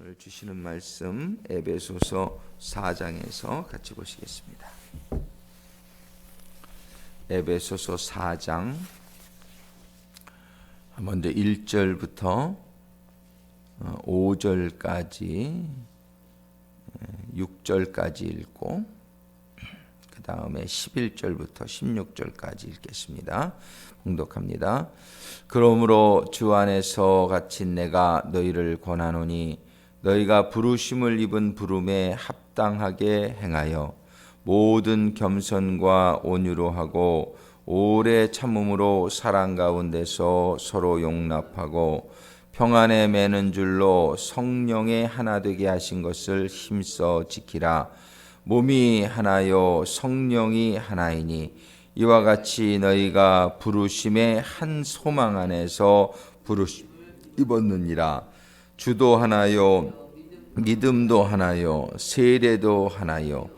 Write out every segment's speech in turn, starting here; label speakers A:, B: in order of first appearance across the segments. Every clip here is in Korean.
A: 오늘 주시는 말씀 에베소서 4장에서 같이 보시겠습니다. 에베소서 4장 먼저 1절부터 5절까지 6절까지 읽고 그 다음에 11절부터 16절까지 읽겠습니다. 봉독합니다. 그러므로 주 안에서 갇힌 내가 너희를 권하노니 너희가 부르심을 입은 부름에 합당하게 행하여 모든 겸손과 온유로 하고 오래 참음으로 사랑 가운데서 서로 용납하고 평안에 매는 줄로 성령의 하나 되게 하신 것을 힘써 지키라. 몸이 하나요 성령이 하나이니 이와 같이 너희가 부르심의 한 소망 안에서 부르심 입었느니라. 주도 하나요 믿음도 하나요 세례도 하나요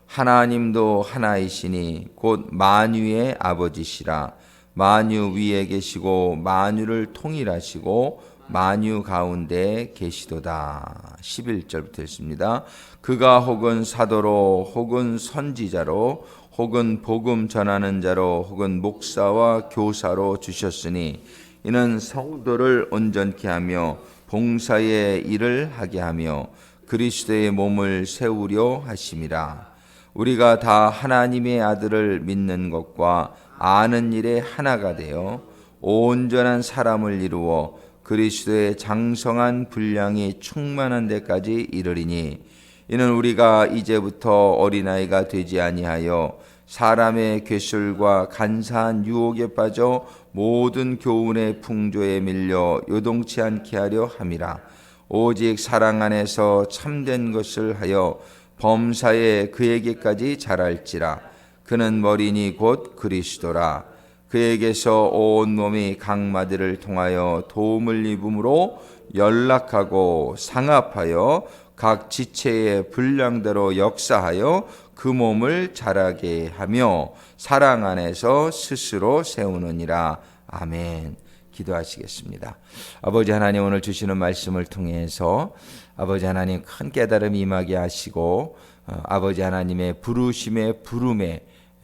A: 하나님도 하나이시니 곧 만유의 아버지시라. 만유 위에 계시고 만유를 통일하시고 만유 가운데 계시도다. 11절부터 읽습니다. 그가 혹은 사도로 혹은 선지자로 혹은 복음 전하는 자로 혹은 목사와 교사로 주셨으니 이는 성도를 온전케 하며 봉사의 일을 하게 하며 그리스도의 몸을 세우려 하심이라. 우리가 다 하나님의 아들을 믿는 것과 아는 일에 하나가 되어 온전한 사람을 이루어 그리스도의 장성한 분량이 충만한 데까지 이르리니 이는 우리가 이제부터 어린아이가 되지 아니하여 사람의 괴술과 간사한 유혹에 빠져 모든 교훈의 풍조에 밀려 요동치 않게 하려 함이라. 오직 사랑 안에서 참된 것을 하여 범사에 그에게까지 자랄지라. 그는 머리니 곧 그리스도라. 그에게서 온 몸이 각 마디를 통하여 도움을 입음으로 연락하고 상합하여 각 지체의 분량대로 역사하여 그 몸을 자라게 하며 사랑 안에서 스스로 세우느니라. 아멘. 기도하시겠습니다. 아버지 하나님, 오늘 주시는 말씀을 통해서 아버지 하나님 큰 깨달음이 임하게 하시고 아버지 하나님의 부르심의 부름에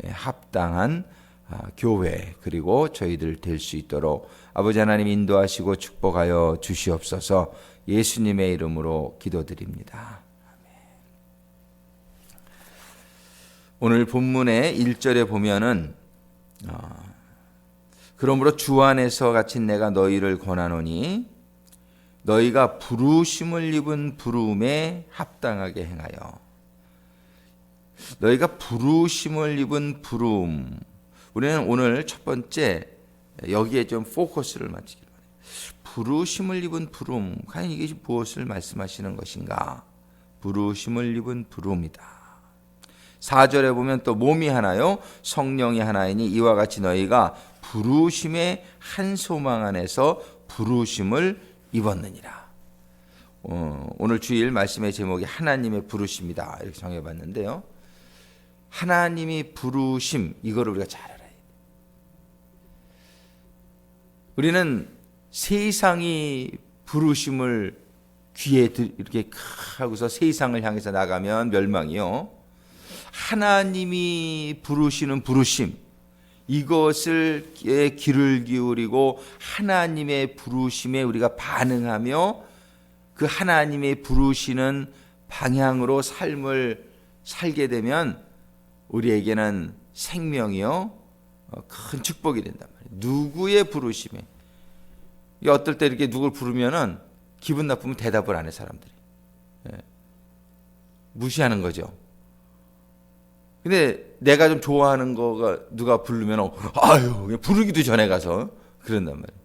A: 합당한 교회 그리고 저희들 될 수 있도록 아버지 하나님 인도하시고 축복하여 주시옵소서. 예수님의 이름으로 기도드립니다. 아멘. 오늘 본문의 1절에 보면은 그러므로 주 안에서 갇힌 내가 너희를 권하노니 너희가 부르심을 입은 부름에 합당하게 행하여. 너희가 부르심을 입은 부름. 우리는 오늘 첫 번째 여기에 좀 포커스를 맞추길 바랍니다. 부르심을 입은 부름. 과연 이것이 무엇을 말씀하시는 것인가? 부르심을 입은 부름이다. 4절에 보면 또 몸이 하나요 성령이 하나이니 이와 같이 너희가 부르심의 한 소망 안에서 부르심을 입었느니라. 오늘 주일 말씀의 제목이 하나님의 부르심이다 이렇게 정해봤는데요. 하나님이 부르심 이거를 우리가 잘 알아야 돼요. 우리는 세상이 부르심을 귀에 이렇게 하고서 세상을 향해서 나가면 멸망이요. 하나님이 부르시는 부르심 이것을 귀를 기울이고 하나님의 부르심에 우리가 반응하며 그 하나님의 부르시는 방향으로 삶을 살게 되면 우리에게는 생명이요 큰 축복이 된단 말이에요. 누구의 부르심에 어떨 때 이렇게 누굴 부르면은 기분 나쁘면 대답을 안 해 사람들이. 무시하는 거죠. 근데 내가 좀 좋아하는 거가 누가 부르면 아유 부르기도 전에 가서 그런단 말이에요.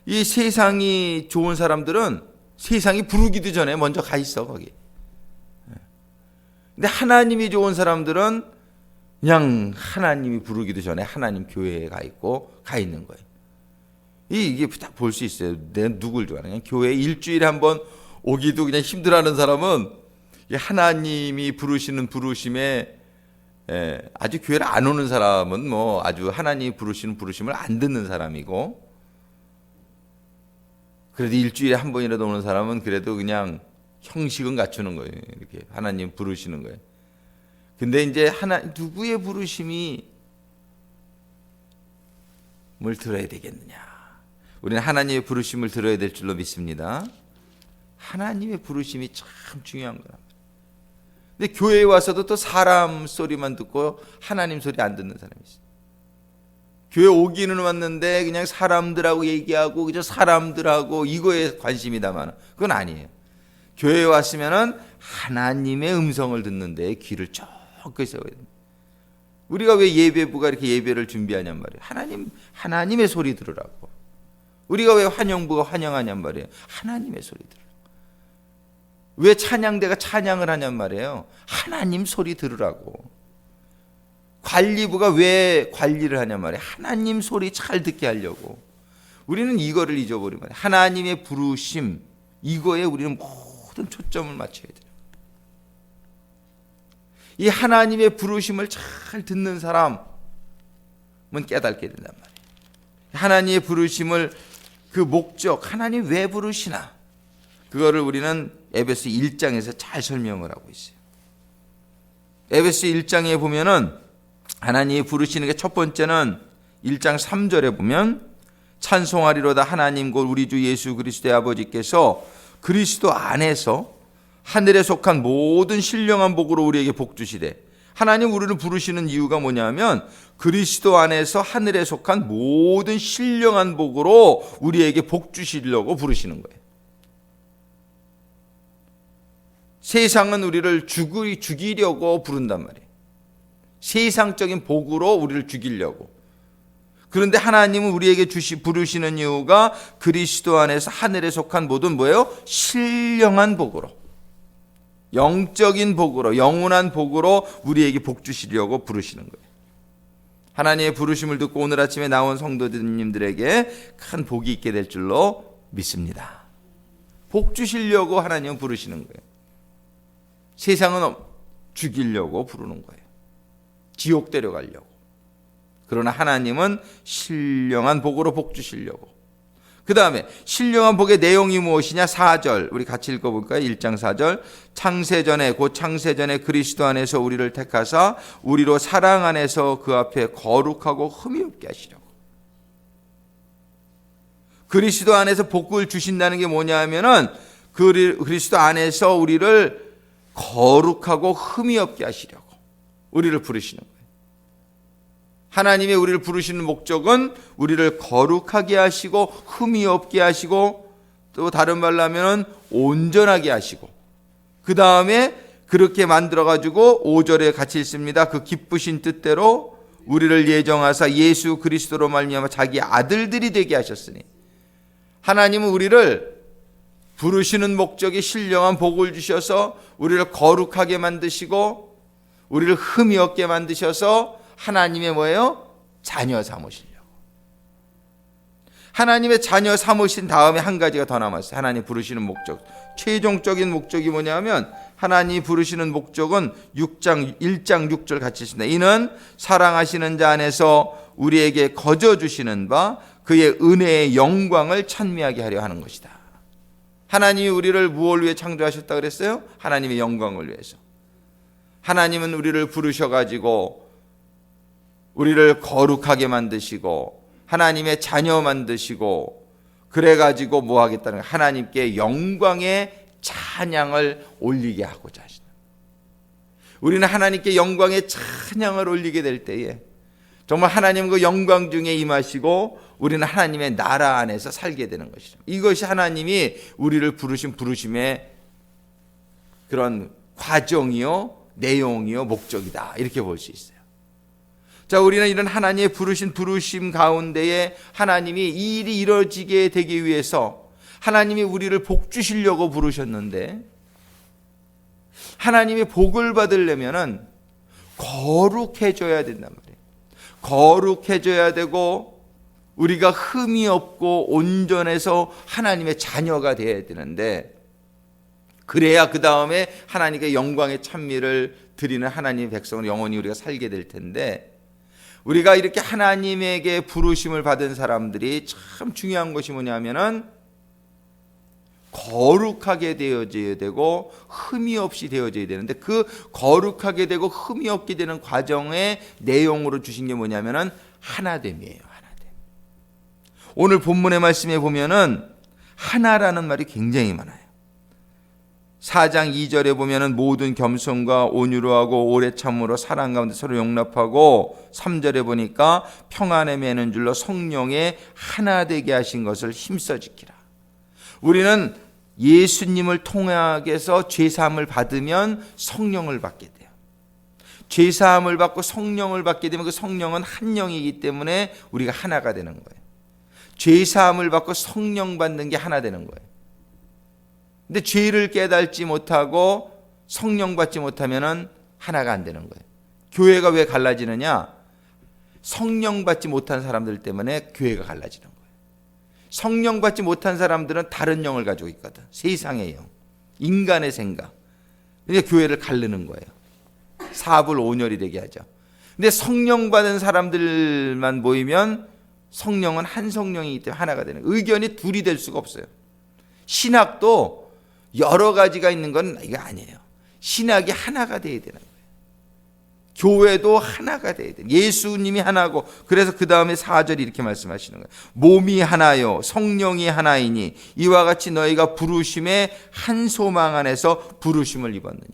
A: 이 세상이 좋은 사람들은 세상이 부르기도 전에 먼저 가 있어 거기. 근데 하나님이 좋은 사람들은 그냥 하나님이 부르기도 전에 하나님 교회에 가 있고 가 있는 거예요. 이게 딱 볼 수 있어요. 내가 누굴 좋아하냐. 그냥 교회 일주일에 한번 오기도 그냥 힘들어하는 사람은 하나님이 부르시는 부르심에 아주 교회를 안 오는 사람은 뭐 아주 하나님이 부르시는 부르심을 안 듣는 사람이고 그래도 일주일에 한 번이라도 오는 사람은 그래도 그냥 형식은 갖추는 거예요. 이렇게 하나님 부르시는 거예요. 근데 이제 누구의 부르심이 뭘 들어야 되겠느냐? 우리는 하나님의 부르심을 들어야 될 줄로 믿습니다. 하나님의 부르심이 참 중요한 거란 말이에요. 근데 교회에 와서도 또 사람 소리만 듣고 하나님 소리 안 듣는 사람이 있어요. 교회 오기는 왔는데 그냥 사람들하고 얘기하고 그저 사람들하고 이거에 관심이다만 그건 아니에요. 교회에 왔으면은 하나님의 음성을 듣는 데 귀를 쫑긋 세워야 됩니다. 우리가 왜 예배부가 이렇게 예배를 준비하냔 말이에요. 하나님의 소리 들으라고. 우리가 왜 환영부가 환영하냔 말이에요. 하나님의 소리 들으라고. 왜 찬양대가 찬양을 하냔 말이에요. 하나님 소리 들으라고. 관리부가 왜 관리를 하냔 말이에요. 하나님 소리 잘 듣게 하려고. 우리는 이거를 잊어버리면 하나님의 부르심, 이거에 우리는 모든 초점을 맞춰야 돼요. 이 하나님의 부르심을 잘 듣는 사람은 깨닫게 된단 말이에요. 하나님의 부르심을 그 목적, 하나님 왜 부르시나, 그거를 우리는 에베소 1장에서 잘 설명을 하고 있어요. 에베소 1장에 보면은 하나님이 부르시는 게 첫 번째는 1장 3절에 보면 찬송하리로다 하나님 곧 우리 주 예수 그리스도의 아버지께서 그리스도 안에서 하늘에 속한 모든 신령한 복으로 우리에게 복 주시되, 하나님 우리를 부르시는 이유가 뭐냐면 그리스도 안에서 하늘에 속한 모든 신령한 복으로 우리에게 복 주시려고 부르시는 거예요. 세상은 우리를 죽이려고 부른단 말이에요. 세상적인 복으로 우리를 죽이려고. 그런데 하나님은 우리에게 부르시는 이유가 그리스도 안에서 하늘에 속한 모든 뭐예요? 신령한 복으로, 영적인 복으로, 영원한 복으로 우리에게 복 주시려고 부르시는 거예요. 하나님의 부르심을 듣고 오늘 아침에 나온 성도님들에게 큰 복이 있게 될 줄로 믿습니다. 복 주시려고 하나님은 부르시는 거예요. 세상은 죽이려고 부르는 거예요. 지옥 데려가려고. 그러나 하나님은 신령한 복으로 복 주시려고. 그 다음에 신령한 복의 내용이 무엇이냐? 4절 우리 같이 읽어볼까요? 1장 4절 창세전에 곧 창세전에 그리스도 안에서 우리를 택하사 우리로 사랑 안에서 그 앞에 거룩하고 흠이 없게 하시려고. 그리스도 안에서 복을 주신다는 게 뭐냐 하면은 그리스도 안에서 우리를 거룩하고 흠이 없게 하시려고 우리를 부르시는 거예요. 하나님의 우리를 부르시는 목적은 우리를 거룩하게 하시고 흠이 없게 하시고, 또 다른 말로 하면 온전하게 하시고, 그 다음에 그렇게 만들어가지고 5절에 같이 있습니다. 그 기쁘신 뜻대로 우리를 예정하사 예수 그리스도로 말미암아 자기 아들들이 되게 하셨으니, 하나님은 우리를 부르시는 목적이 신령한 복을 주셔서 우리를 거룩하게 만드시고 우리를 흠이 없게 만드셔서 하나님의 뭐예요? 자녀 삼으시려고. 하나님의 자녀 삼으신 다음에 한 가지가 더 남았어요. 하나님 부르시는 목적. 최종적인 목적이 뭐냐면 하나님 부르시는 목적은 1장 6절 같이 있습니다. 이는 사랑하시는 자 안에서 우리에게 거저 주시는 바 그의 은혜의 영광을 찬미하게 하려 하는 것이다. 하나님이 우리를 무엇을 위해 창조하셨다 그랬어요? 하나님의 영광을 위해서. 하나님은 우리를 부르셔가지고 우리를 거룩하게 만드시고 하나님의 자녀 만드시고 그래가지고 뭐 하겠다는 거예요? 하나님께 영광의 찬양을 올리게 하고자 하시는. 우리는 하나님께 영광의 찬양을 올리게 될 때에 정말 하나님 그 영광 중에 임하시고 우리는 하나님의 나라 안에서 살게 되는 것이죠. 이것이 하나님이 우리를 부르신 부르심의 그런 과정이요, 내용이요, 목적이다. 이렇게 볼 수 있어요. 자, 우리는 이런 하나님의 부르신 부르심 가운데에 하나님이 이 일이 이루어지게 되기 위해서 하나님이 우리를 복 주시려고 부르셨는데, 하나님의 복을 받으려면은 거룩해져야 된단 말이에요. 거룩해져야 되고 우리가 흠이 없고 온전해서 하나님의 자녀가 되어야 되는데, 그래야 그 다음에 하나님께 영광의 찬미를 드리는 하나님의 백성을 영원히 우리가 살게 될 텐데, 우리가 이렇게 하나님에게 부르심을 받은 사람들이 참 중요한 것이 뭐냐면은 거룩하게 되어져야 되고 흠이 없이 되어져야 되는데, 그 거룩하게 되고 흠이 없게 되는 과정의 내용으로 주신 게 뭐냐면은 하나됨이에요. 하나됨. 오늘 본문의 말씀에 보면은 하나라는 말이 굉장히 많아요. 4장 2절에 보면은 모든 겸손과 온유로 하고 오래 참으로 사랑 가운데 서로 용납하고, 3절에 보니까 평안에 매는 줄로 성령에 하나 되게 하신 것을 힘써 지키라. 우리는 예수님을 통해서 죄사함을 받으면 성령을 받게 돼요. 죄사함을 받고 성령을 받게 되면 그 성령은 한 영이기 때문에 우리가 하나가 되는 거예요. 죄사함을 받고 성령 받는 게 하나 되는 거예요. 근데 죄를 깨닫지 못하고 성령 받지 못하면은 하나가 안 되는 거예요. 교회가 왜 갈라지느냐? 성령 받지 못한 사람들 때문에 교회가 갈라지는 거예요. 성령 받지 못한 사람들은 다른 영을 가지고 있거든. 세상의 영, 인간의 생각. 그러니까 교회를 가르는 거예요. 사불온열이 되게 하죠. 근데 성령 받은 사람들만 모이면 성령은 한 성령이기 때문에 하나가 되는 거예요. 의견이 둘이 될 수가 없어요. 신학도 여러 가지가 있는 건 이거 아니에요. 신학이 하나가 돼야 되는 거예요. 교회도 하나가 돼야 돼요. 예수님이 하나고, 그래서 그 다음에 4절이 이렇게 말씀하시는 거예요. 몸이 하나요 성령이 하나이니 이와 같이 너희가 부르심의 한 소망 안에서 부르심을 입었느니라.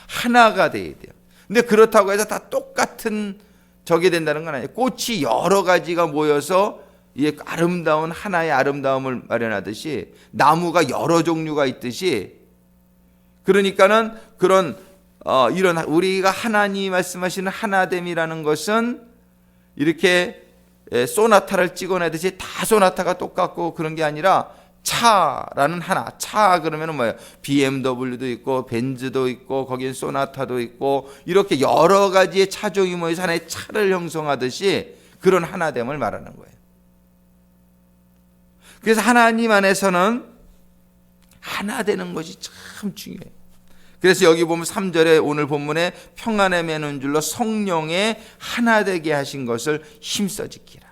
A: 하나가 돼야 돼요. 근데 그렇다고 해서 다 똑같은 저게 된다는 건 아니에요. 꽃이 여러 가지가 모여서 이 아름다운 하나의 아름다움을 마련하듯이, 나무가 여러 종류가 있듯이, 그러니까는 그런 이런 우리가 하나님 말씀하시는 하나됨이라는 것은 이렇게 소나타를 찍어내듯이 다 소나타가 똑같고 그런 게 아니라, 차라는 하나, 차 그러면은 뭐예요? BMW도 있고 벤츠도 있고 거기엔 소나타도 있고 이렇게 여러 가지의 차종이 모여서 하나의 차를 형성하듯이 그런 하나됨을 말하는 거예요. 그래서 하나님 안에서는 하나 되는 것이 참 중요해요. 그래서 여기 보면 3절에 오늘 본문에 평안에 매는 줄로 성령에 하나 되게 하신 것을 힘써 지키라.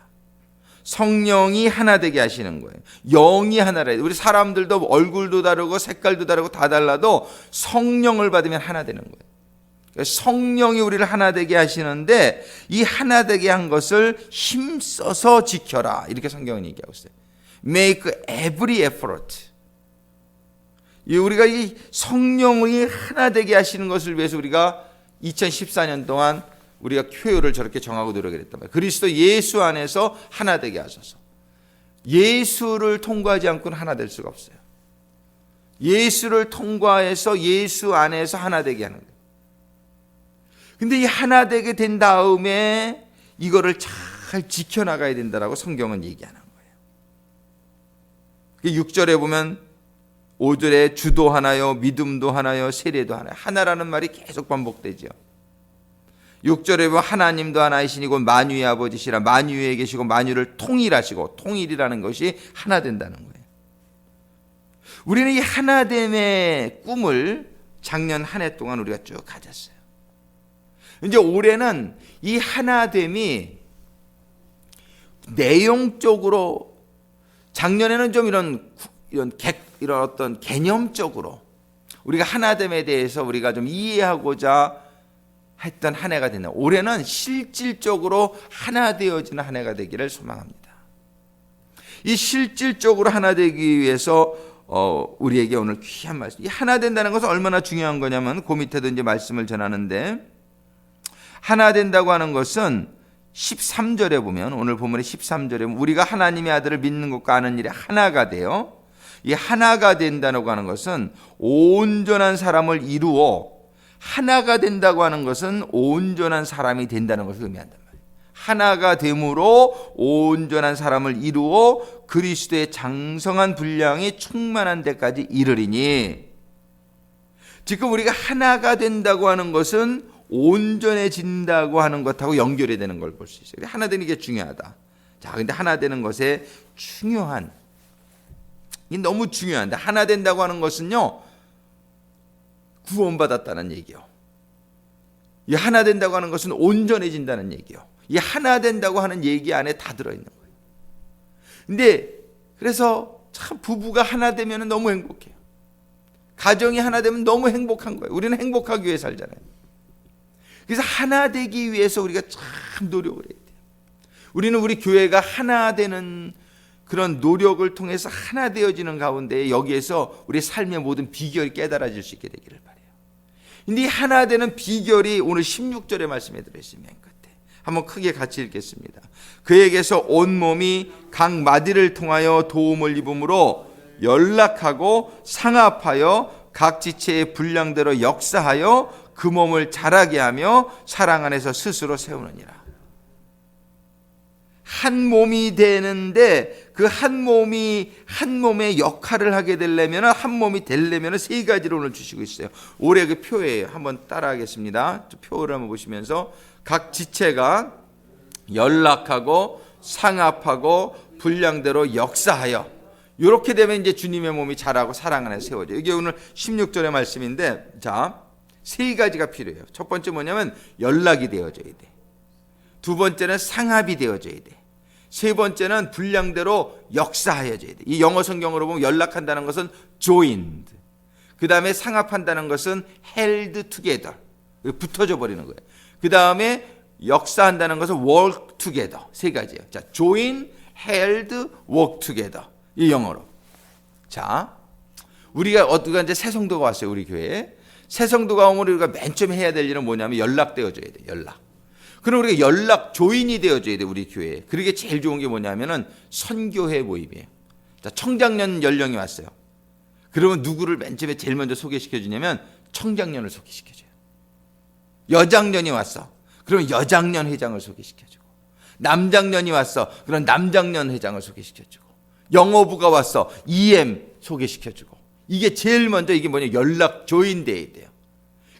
A: 성령이 하나 되게 하시는 거예요. 영이 하나라. 우리 사람들도 얼굴도 다르고 색깔도 다르고 다 달라도 성령을 받으면 하나 되는 거예요. 성령이 우리를 하나 되게 하시는데, 이 하나 되게 한 것을 힘써서 지켜라, 이렇게 성경은 얘기하고 있어요. Make every effort. 우리가 이 성령이 하나 되게 하시는 것을 위해서 우리가 2014년 동안 우리가 큐어를 저렇게 정하고 노력을 했단 말이에요. 그리스도 예수 안에서 하나 되게 하소서. 예수를 통과하지 않고는 하나 될 수가 없어요. 예수를 통과해서 예수 안에서 하나 되게 하는 거예요. 근데 이 하나 되게 된 다음에 이거를 잘 지켜나가야 된다라고 성경은 얘기하는 거예요. 6절에 보면 5절에 주도 하나요, 믿음도 하나요, 세례도 하나요. 하나라는 말이 계속 반복되죠. 6절에 보면 하나님도 하나이시니 곧 만유의 아버지시라. 만유에 계시고 만유를 통일하시고, 통일이라는 것이 하나 된다는 거예요. 우리는 이 하나됨의 꿈을 작년 한 해 동안 우리가 쭉 가졌어요. 이제 올해는 이 하나됨이 내용적으로, 작년에는 좀 이런 어떤 개념적으로 우리가 하나됨에 대해서 우리가 좀 이해하고자 했던 한 해가 됐네요. 올해는 실질적으로 하나 되어지는 한 해가 되기를 소망합니다. 이 실질적으로 하나 되기 위해서 우리에게 오늘 귀한 말씀, 이 하나 된다는 것은 얼마나 중요한 거냐면, 그 밑에도 이제 말씀을 전하는데, 하나 된다고 하는 것은 13절에 보면, 오늘 본문의 13절에 보면 우리가 하나님의 아들을 믿는 것과 아는 일에 하나가 돼요. 이 하나가 된다고 하는 것은 온전한 사람을 이루어, 하나가 된다고 하는 것은 온전한 사람이 된다는 것을 의미한단 말이에요. 하나가 됨으로 온전한 사람을 이루어 그리스도의 장성한 분량이 충만한 데까지 이르리니, 지금 우리가 하나가 된다고 하는 것은 온전해진다고 하는 것하고 연결이 되는 걸 볼 수 있어요. 하나 되는 게 중요하다. 자, 근데 하나 되는 것에 중요한, 이 너무 중요한데, 하나 된다고 하는 것은요, 구원받았다는 얘기요. 이 하나 된다고 하는 것은 온전해진다는 얘기요. 이 하나 된다고 하는 얘기 안에 다 들어있는 거예요. 근데 그래서 참 부부가 하나 되면 너무 행복해요. 가정이 하나 되면 너무 행복한 거예요. 우리는 행복하기 위해 살잖아요. 그래서 하나 되기 위해서 우리가 참 노력을 해야 돼요. 우리는 우리 교회가 하나 되는 그런 노력을 통해서 하나 되어지는 가운데 여기에서 우리 삶의 모든 비결이 깨달아질 수 있게 되기를 바라요. 근데 이 하나 되는 비결이 오늘 16절의 말씀에 들어있으면 끝에 한번 크게 같이 읽겠습니다. 그에게서 온몸이 각 마디를 통하여 도움을 입음으로 연락하고 상합하여 각 지체의 분량대로 역사하여 그 몸을 자라게 하며 사랑 안에서 스스로 세우느니라. 한 몸이 되는데 그 한 몸이 한 몸의 역할을 하게 되려면 한 몸이 되려면 세 가지를 오늘 주시고 있어요. 올해 그 표예요. 한번 따라하겠습니다. 표를 한번 보시면서 각 지체가 연락하고 상합하고 분량대로 역사하여 이렇게 되면 이제 주님의 몸이 자라고 사랑 안에 세워져요. 이게 오늘 16절의 말씀인데 자, 세 가지가 필요해요. 첫 번째 뭐냐면 연락이 되어져야 돼. 두 번째는 상합이 되어져야 돼. 세 번째는 분량대로 역사하여져야 돼. 이 영어 성경으로 보면 연락한다는 것은 joined. 그 다음에 상합한다는 것은 held together. 붙어져 버리는 거예요. 그 다음에 역사한다는 것은 work together. 세 가지예요. 자, join, held, work together. 이 영어로. 자, 우리가 이제 새 성도가 왔어요. 우리 교회에. 새 성도가 오면 우리가 맨 처음 해야 될 일은 뭐냐면 연락되어져야 돼. 연락. 그럼 우리가 연락 조인이 되어줘야 돼. 우리 교회에. 그러게 제일 좋은 게 뭐냐면은 선교회 모임이에요. 자, 청장년 연령이 왔어요. 그러면 누구를 맨 처음에 제일 먼저 소개시켜 주냐면 청장년을 소개시켜 줘요. 여장년이 왔어. 그러면 여장년 회장을 소개시켜 주고, 남장년이 왔어. 그럼 남장년 회장을 소개시켜 주고, 영어부가 왔어. EM 소개시켜 주고. 이게 제일 먼저 이게 뭐냐? 연락 조인돼야 돼요.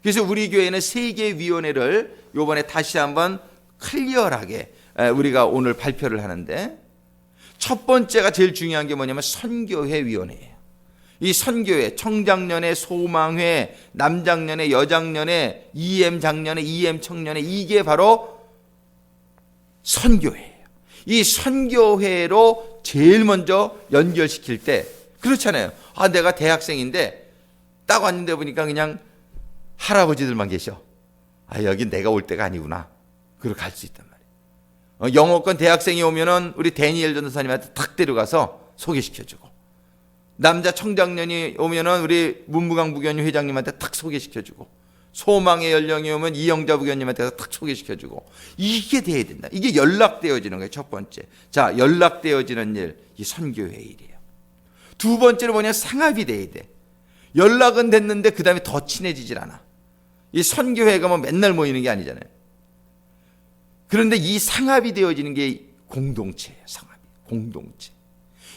A: 그래서 우리 교회는 세 개의 위원회를 이번에 다시 한번 클리어하게 우리가 오늘 발표를 하는데, 첫 번째가 제일 중요한 게 뭐냐면 선교회 위원회예요. 이 선교회, 청장년회, 소망회, 남장년회, 여장년회, EM 장년회, EM 청년회, 이게 바로 선교회예요. 이 선교회로 제일 먼저 연결시킬 때 그렇잖아요. 아, 내가 대학생인데 딱 왔는데 보니까 그냥 할아버지들만 계셔. 아, 여긴 내가 올 때가 아니구나. 그리고 갈 수 있단 말이에요. 영어권 대학생이 오면은 우리 데니엘 전도사님한테 탁 데려가서 소개시켜주고, 남자 청장년이 오면은 우리 문무강 부교님 회장님한테 탁 소개시켜주고, 소망의 연령이 오면 이영자 부교님한테 탁 소개시켜주고, 이게 돼야 된다. 이게 연락되어지는 거예요. 첫 번째. 자, 연락되어지는 일, 이 선교회 일이에요. 두 번째로 뭐냐, 상합이 돼야 돼. 연락은 됐는데 그 다음에 더 친해지질 않아. 이 선교회가 뭐 맨날 모이는 게 아니잖아요. 그런데 이 상합이 되어지는 게 공동체예요. 상합이. 공동체.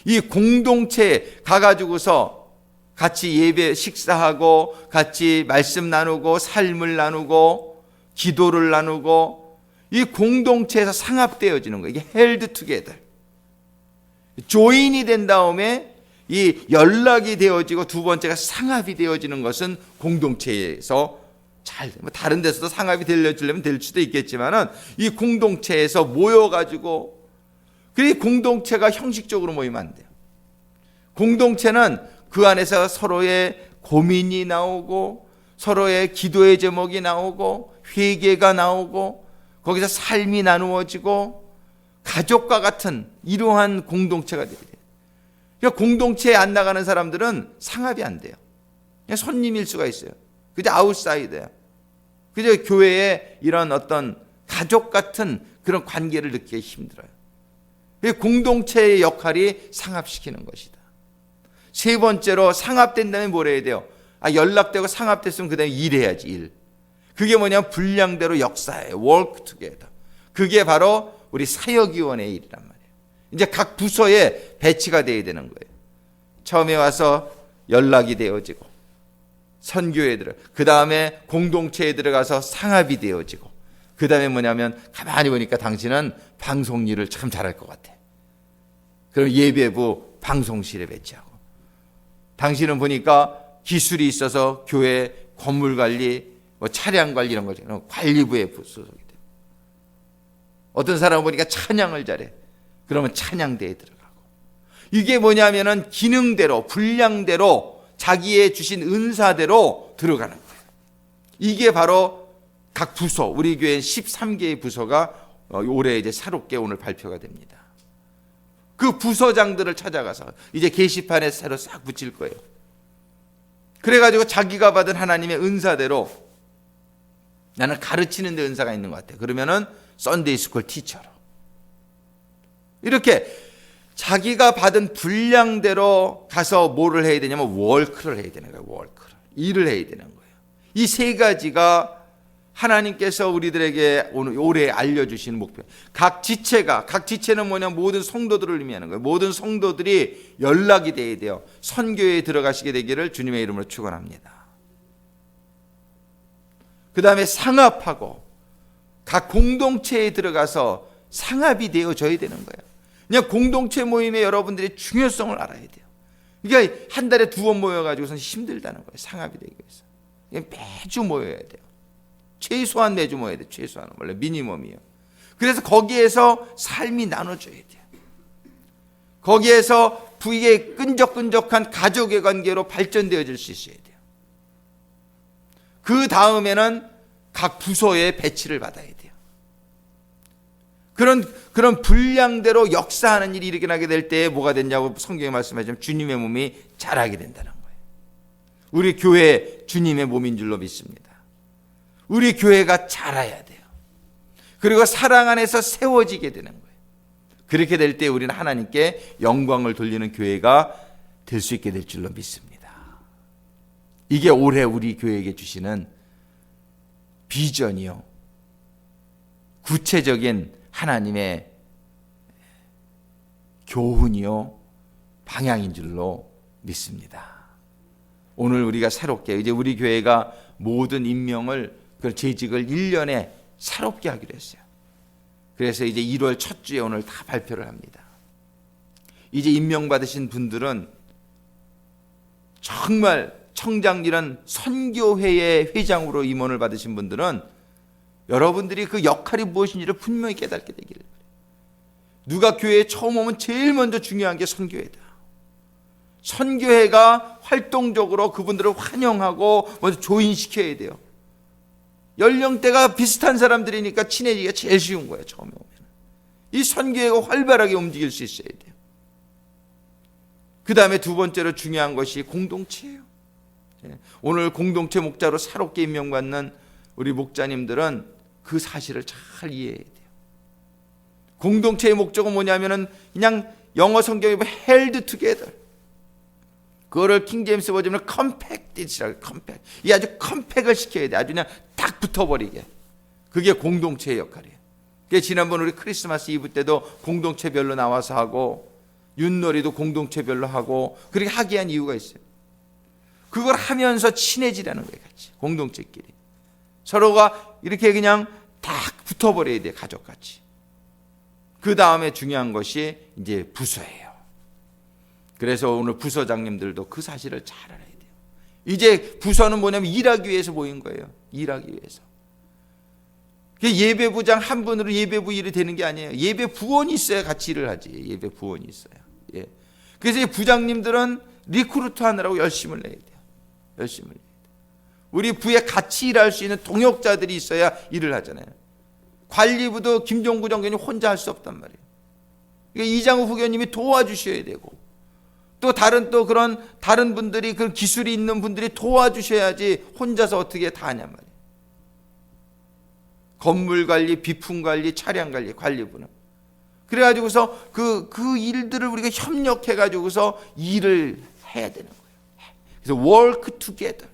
A: 이 공동체에 가가지고서 같이 예배 식사하고 같이 말씀 나누고 삶을 나누고 기도를 나누고, 이 공동체에서 상합되어지는 거예요. 이게 held together. 조인이 된 다음에 이 연락이 되어지고, 두 번째가 상합이 되어지는 것은 공동체에서 다른 데서도 상합이 되려면 될 수도 있겠지만은 이 공동체에서 모여가지고, 그 공동체가 형식적으로 모이면 안 돼요. 공동체는 그 안에서 서로의 고민이 나오고, 서로의 기도의 제목이 나오고, 회개가 나오고, 거기서 삶이 나누어지고, 가족과 같은 이러한 공동체가 돼야 돼요. 그러니까 공동체에 안 나가는 사람들은 상합이 안 돼요. 그냥 손님일 수가 있어요. 그저 아웃사이더야. 그저 교회에 이런 어떤 가족 같은 그런 관계를 느끼기 힘들어요. 공동체의 역할이 상합시키는 것이다. 세 번째로 상합된다면 뭘 해야 돼요? 연락되고 상합됐으면 그 다음에 일해야지, 일. 그게 뭐냐면 분량대로 역사해요. work together. 그게 바로 우리 사역위원회의 일이란 말이에요. 이제 각 부서에 배치가 돼야 되는 거예요. 처음에 와서 연락이 되어지고, 선교에 들어, 그 다음에 공동체에 들어가서 상합이 되어지고, 그 다음에 뭐냐면 가만히 보니까 당신은 방송 일을 참 잘할 것 같아. 그럼 예배부 방송실에 배치하고, 당신은 보니까 기술이 있어서 교회 건물 관리, 뭐 차량 관리 이런 거 관리부에 소속이 돼. 어떤 사람은 보니까 찬양을 잘해. 그러면 찬양대에 들어가고. 이게 뭐냐면은 기능대로, 분량대로, 자기의 주신 은사대로 들어가는 거예요. 이게 바로 각 부서, 우리 교회 13개의 부서가 올해 이제 새롭게 오늘 발표가 됩니다. 그 부서장들을 찾아가서 이제 게시판에 새로 싹 붙일 거예요. 그래가지고 자기가 받은 하나님의 은사대로, 나는 가르치는 데 은사가 있는 것 같아. 그러면은 썬데이 스쿨 티처로. 이렇게 자기가 받은 분량대로 가서 뭐를 해야 되냐면 월크를 해야 되는 거예요. 월크를. 일을 해야 되는 거예요. 이 세 가지가 하나님께서 우리들에게 올해 알려주시는 목표. 각 지체는 뭐냐, 모든 성도들을 의미하는 거예요. 모든 성도들이 연락이 돼야 돼요. 선교에 들어가시게 되기를 주님의 이름으로 축원합니다. 그 다음에 상합하고 각 공동체에 들어가서 상합이 되어져야 되는 거예요. 그냥 공동체 모임에 여러분들이 중요성을 알아야 돼요. 그러니까 한 달에 2번 모여가지고선 힘들다는 거예요. 상합이 되기 위해서. 매주 모여야 돼요. 최소한 매주 모여야 돼요. 최소한 원래 미니멈이에요. 그래서 거기에서 삶이 나눠져야 돼요. 거기에서 부익의 끈적끈적한 가족의 관계로 발전되어질 수 있어야 돼요. 그 다음에는 각 부서에 배치를 받아야 돼요. 그런 분량대로 역사하는 일이 일어나게 될 때에 뭐가 됐냐고 성경에 말씀하시면 주님의 몸이 자라게 된다는 거예요. 우리 교회 주님의 몸인 줄로 믿습니다. 우리 교회가 자라야 돼요. 그리고 사랑 안에서 세워지게 되는 거예요. 그렇게 될 때 우리는 하나님께 영광을 돌리는 교회가 될 수 있게 될 줄로 믿습니다. 이게 올해 우리 교회에게 주시는 비전이요, 구체적인 하나님의 교훈이요, 방향인 줄로 믿습니다. 오늘 우리가 새롭게 이제 우리 교회가 모든 임명을, 그 재직을 1년에 새롭게 하기로 했어요. 그래서 이제 1월 첫 주에 오늘 다 발표를 합니다. 이제 임명받으신 분들은 정말 청장 이런 선교회의 회장으로 임원을 받으신 분들은 여러분들이 그 역할이 무엇인지를 분명히 깨닫게 되기를. 누가 교회에 처음 오면 제일 먼저 중요한 게 선교회다. 선교회가 활동적으로 그분들을 환영하고 먼저 조인시켜야 돼요. 연령대가 비슷한 사람들이니까 친해지기가 제일 쉬운 거예요. 처음에 오면 이 선교회가 활발하게 움직일 수 있어야 돼요. 그 다음에 두 번째로 중요한 것이 공동체예요. 오늘 공동체 목자로 새롭게 임명받는 우리 목자님들은 그 사실을 잘 이해해야 돼요. 공동체의 목적은 뭐냐면은 그냥 영어 성경에 보면 held together, 그거를 킹제임스 버전으로 컴팩트라고. 컴팩트. 이 아주 컴팩을 시켜야 돼. 아주 그냥 딱 붙어버리게. 그게 공동체의 역할이에요. 그래서 지난번 우리 크리스마스 이브 때도 공동체별로 나와서 하고, 윷놀이도 공동체별로 하고, 그렇게 하게 한 이유가 있어요. 그걸 하면서 친해지라는 거예요. 같이 공동체끼리 서로가 이렇게 그냥 딱 붙어버려야 돼요. 가족같이. 그 다음에 중요한 것이 이제 부서예요. 그래서 오늘 부서장님들도 그 사실을 잘 알아야 돼요. 이제 부서는 뭐냐면 일하기 위해서 모인 거예요. 일하기 위해서. 예배부장 한 분으로 예배부 일이 되는 게 아니에요. 예배 부원이 있어야 같이 일을 하지. 예배 부원이 있어야. 예. 그래서 이 부장님들은 리크루트 하느라고 열심을 내야 돼요. 열심을 내야 돼요. 우리 부에 같이 일할 수 있는 동역자들이 있어야 일을 하잖아요. 관리부도 김종구 정견이 혼자 할 수 없단 말이에요. 그러니까 이장우 후견님이 도와주셔야 되고, 또 다른 분들이, 그 기술이 있는 분들이 도와주셔야지 혼자서 어떻게 다 하냔 말이에요. 건물 관리, 비품 관리, 차량 관리, 관리부는. 그래가지고서 그 일들을 우리가 협력해가지고서 일을 해야 되는 거예요. 그래서 work together.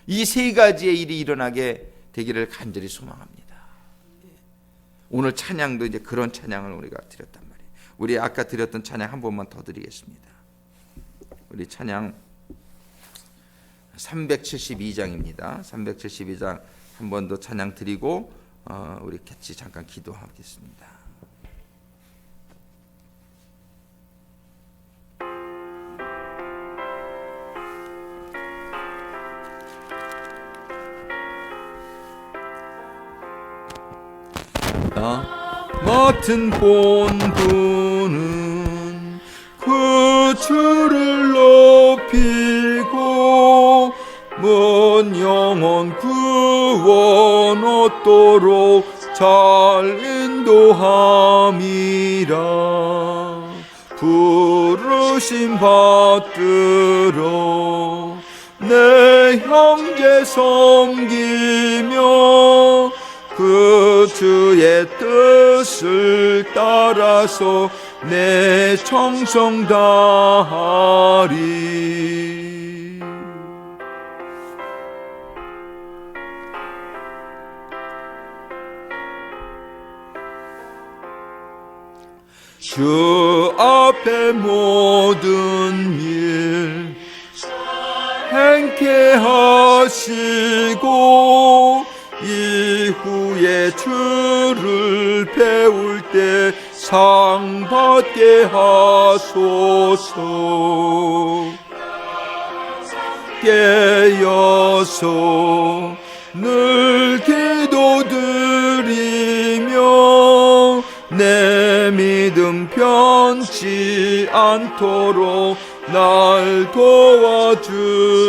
A: 이 세 가지의 일이 일어나게 되기를 간절히 소망합니다. 오늘 찬양도 이제 그런 찬양을 우리가 드렸단 말이에요. 우리 아까 드렸던 찬양 한 번만 더 드리겠습니다. 우리 찬양 372장입니다. 372장 한 번 더 찬양 드리고 우리 같이 잠깐 기도하겠습니다. 맡은 본분은 주를 높이고 먼 영혼 구원 얻도록 잘 인도함이라. 부르심 받들어 내 형제 섬기며 그 주의 뜻을 따라서 내 정성 다하리. 주 앞에 모든 일 행케 하시고 이후에 주를 배울 때 상 받게 하소서. 깨어서 늘 기도드리며 내 믿음 변치 않도록 날 도와주소서.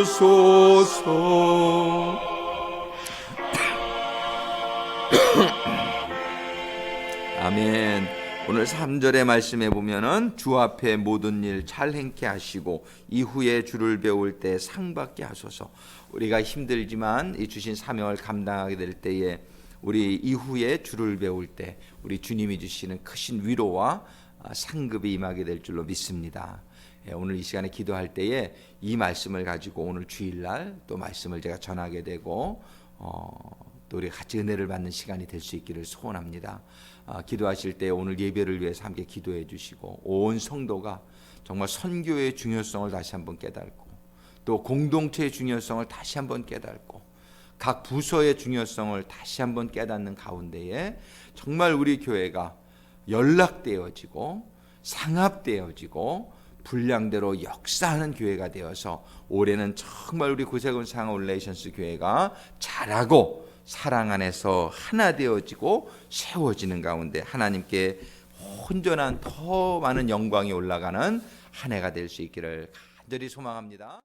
A: 아멘. 오늘 3절의 말씀에 보면은 주 앞에 모든 일 잘 행케 하시고 이후에 주를 배울 때 상 받게 하소서. 우리가 힘들지만 이 주신 사명을 감당하게 될 때에 우리 이후에 주를 배울 때 우리 주님이 주시는 크신 위로와 상급이 임하게 될 줄로 믿습니다. 오늘 이 시간에 기도할 때에 이 말씀을 가지고 오늘 주일날 또 말씀을 제가 전하게 되고 또 우리 같이 은혜를 받는 시간이 될 수 있기를 소원합니다. 기도하실 때 오늘 예배를 위해서 함께 기도해 주시고 온 성도가 정말 선교의 중요성을 다시 한번 깨닫고 또 공동체의 중요성을 다시 한번 깨닫고 각 부서의 중요성을 다시 한번 깨닫는 가운데에 정말 우리 교회가 연락되어지고 상합되어지고 분량대로 역사하는 교회가 되어서 올해는 정말 우리 구세군 상하 올레이션스 교회가 잘하고 사랑 안에서 하나 되어지고 세워지는 가운데 하나님께 온전한 더 많은 영광이 올라가는 한 해가 될 수 있기를 간절히 소망합니다.